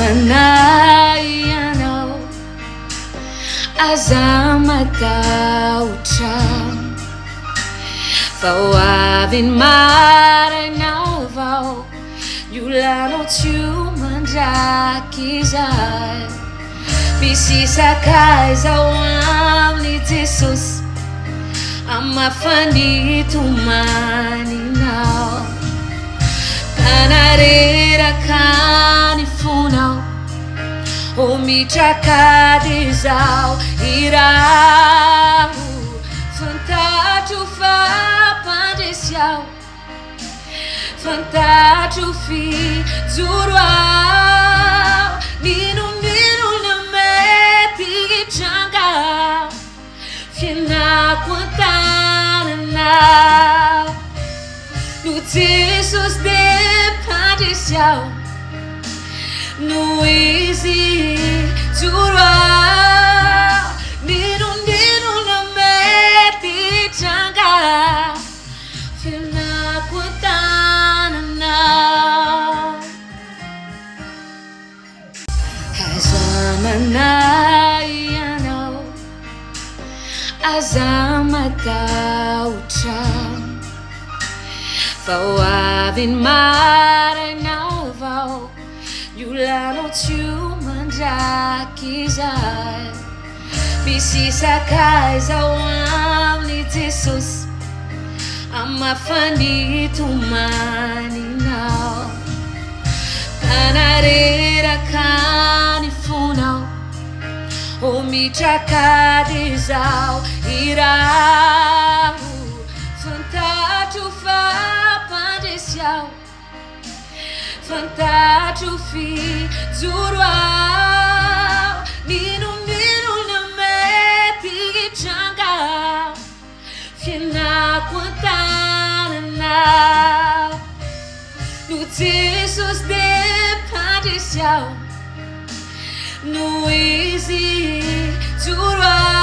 manayano azamataucham Fawavin maranavao Yulano tumanjakizai Bisisakay zawam ni Jesus Amafanito maninaw Kanarira kanifunaw Umitrakadizao Irau Fantatu fapandesiao Fantatu fi zuruao Ninu na meti changa Fiena quantana now No Jesus depandesiao No easy zuruao Ninu na meti changa Fiena quantana now Hazamanayano azamataucham Fawavin maranavao Yulano tumanjakizai Bisisakay zawam ni Jesus Amafanito maninaw Kanarira kanifunaw Umitrakadizao Irau Fantatu fapandesiao Fantatu fi zuruao Ninu na meti changa Fiena quantana now No Jesus depandesiao No easy to run